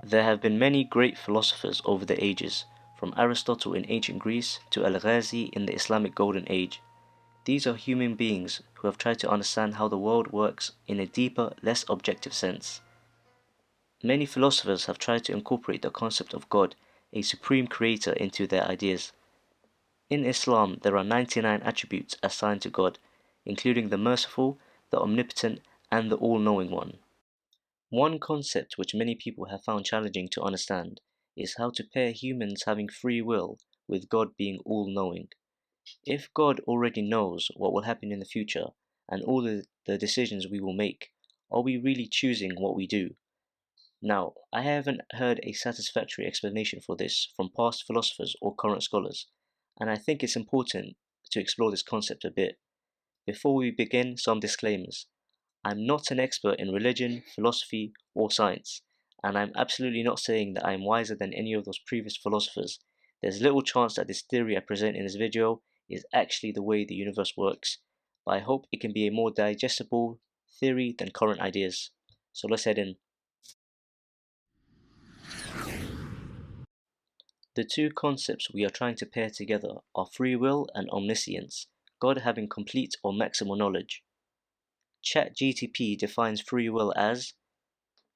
There have been many great philosophers over the ages, from Aristotle in ancient Greece to Al-Ghazi in the Islamic Golden Age. These are human beings who have tried to understand how the world works in a deeper, less objective sense. Many philosophers have tried to incorporate the concept of God, a supreme creator, into their ideas. In Islam, there are 99 attributes assigned to God, including the merciful, the omnipotent, and the all-knowing one. One concept which many people have found challenging to understand is how to pair humans having free will with God being all-knowing. If God already knows what will happen in the future and all the decisions we will make, are we really choosing what we do? Now, I haven't heard a satisfactory explanation for this from past philosophers or current scholars, and I think it's important to explore this concept a bit. Before we begin, some disclaimers. I'm not an expert in religion, philosophy, or science, and I'm absolutely not saying that I'm wiser than any of those previous philosophers. There's little chance that this theory I present in this video is actually the way the universe works, but I hope it can be a more digestible theory than current ideas. So let's head in. The two concepts we are trying to pair together are free will and omniscience, God having complete or maximal knowledge. ChatGTP defines free will as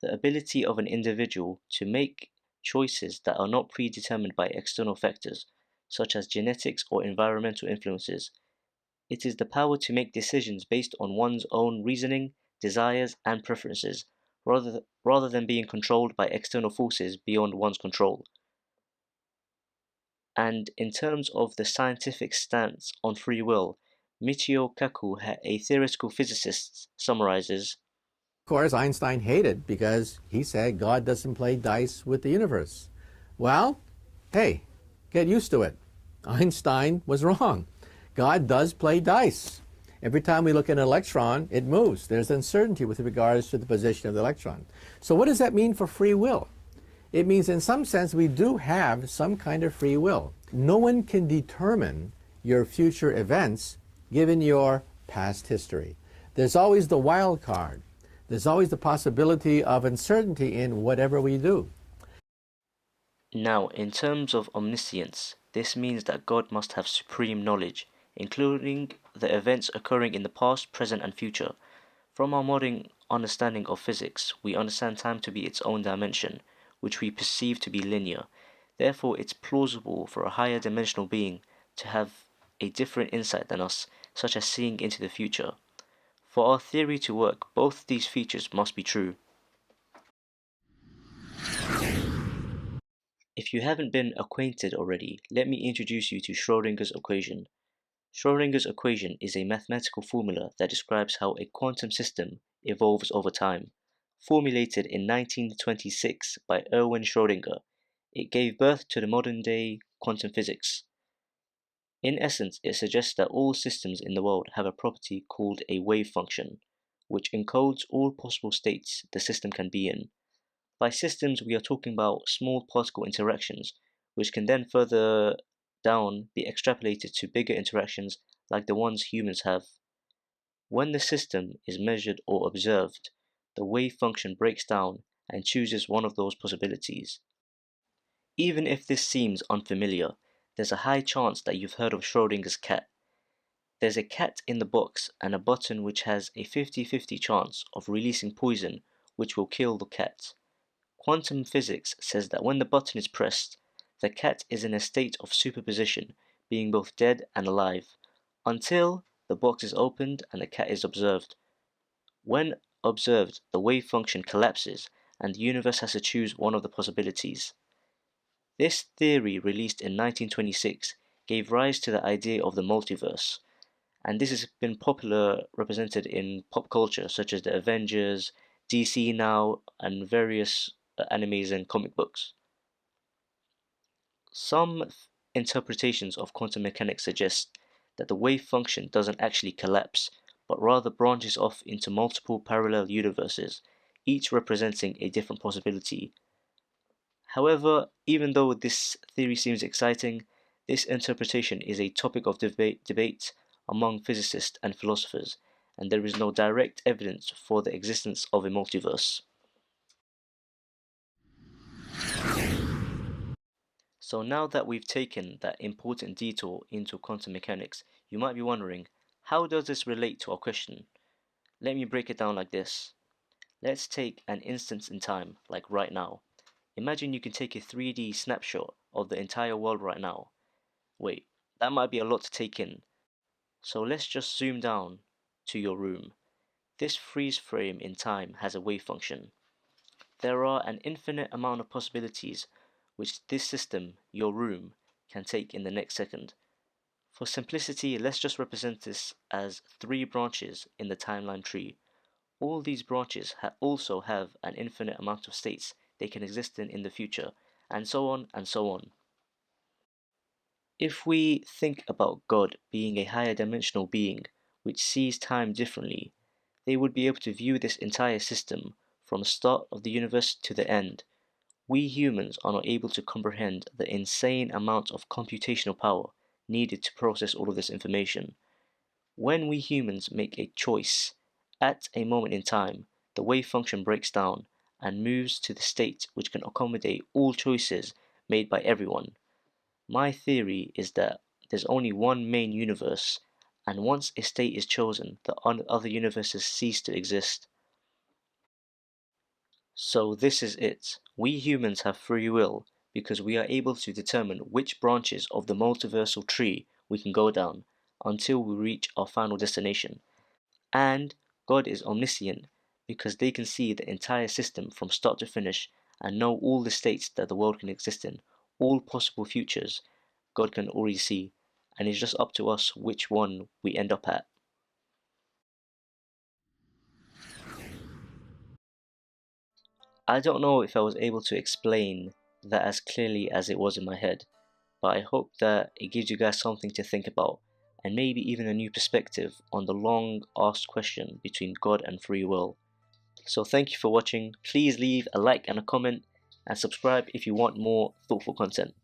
the ability of an individual to make choices that are not predetermined by external factors, such as genetics or environmental influences. It is the power to make decisions based on one's own reasoning, desires, and preferences, rather than being controlled by external forces beyond one's control. And in terms of the scientific stance on free will, Michio Kaku, a theoretical physicist, summarizes. Of course, Einstein hated because he said God doesn't play dice with the universe. Well, hey, get used to it. Einstein was wrong. God does play dice. Every time we look at an electron, it moves. There's uncertainty with regards to the position of the electron. So what does that mean for free will? It means in some sense we do have some kind of free will. No one can determine your future events given your past history. There's always the wild card. There's always the possibility of uncertainty in whatever we do. Now, in terms of omniscience, this means that God must have supreme knowledge, including the events occurring in the past, present, and future. From our modern understanding of physics, we understand time to be its own dimension, which we perceive to be linear. Therefore, it's plausible for a higher dimensional being to have a different insight than us, such as seeing into the future. For our theory to work, both these features must be true. If you haven't been acquainted already, let me introduce you to Schrodinger's equation. Schrodinger's equation is a mathematical formula that describes how a quantum system evolves over time. Formulated in 1926 by Erwin Schrödinger, it gave birth to the modern-day quantum physics. In essence, it suggests that all systems in the world have a property called a wave function, which encodes all possible states the system can be in. By systems, we are talking about small particle interactions, which can then further down be extrapolated to bigger interactions like the ones humans have. When the system is measured or observed, the wave function breaks down and chooses one of those possibilities. Even if this seems unfamiliar, there's a high chance that you've heard of Schrodinger's cat. There's a cat in the box and a button which has a 50-50 chance of releasing poison which will kill the cat. Quantum physics says that when the button is pressed, the cat is in a state of superposition, being both dead and alive, until the box is opened and the cat is observed. When observed, the wave function collapses and the universe has to choose one of the possibilities. This theory, released in 1926, gave rise to the idea of the multiverse, and this has been popular represented in pop culture such as the Avengers, DC now, and various animes and comic books. Some interpretations of quantum mechanics suggest that the wave function doesn't actually collapse, but rather branches off into multiple parallel universes, each representing a different possibility. However, even though this theory seems exciting, this interpretation is a topic of debate among physicists and philosophers, and there is no direct evidence for the existence of a multiverse. So now that we've taken that important detour into quantum mechanics, you might be wondering, how does this relate to our question? Let me break it down like this. Let's take an instance in time, like right now. Imagine you can take a 3D snapshot of the entire world right now. Wait, that might be a lot to take in. So let's just zoom down to your room. This freeze frame in time has a wave function. There are an infinite amount of possibilities which this system, your room, can take in the next second. For simplicity, let's just represent this as 3 branches in the timeline tree. All these branches also have an infinite amount of states they can exist in the future, and so on and so on. If we think about God being a higher dimensional being which sees time differently, they would be able to view this entire system from the start of the universe to the end. We humans are not able to comprehend the insane amount of computational power needed to process all of this information. When we humans make a choice at a moment in time, the wave function breaks down and moves to the state which can accommodate all choices made by everyone. My theory is that there's only one main universe, and once a state is chosen, the other universes cease to exist. So this is it. We humans have free will because we are able to determine which branches of the multiversal tree we can go down until we reach our final destination. And God is omniscient because they can see the entire system from start to finish and know all the states that the world can exist in, all possible futures God can already see, and it's just up to us which one we end up at. I don't know if I was able to explain that as clearly as it was in my head, but I hope that it gives you guys something to think about and maybe even a new perspective on the long asked question between God and free will. So thank you for watching. Please leave a like and a comment and subscribe if you want more thoughtful content.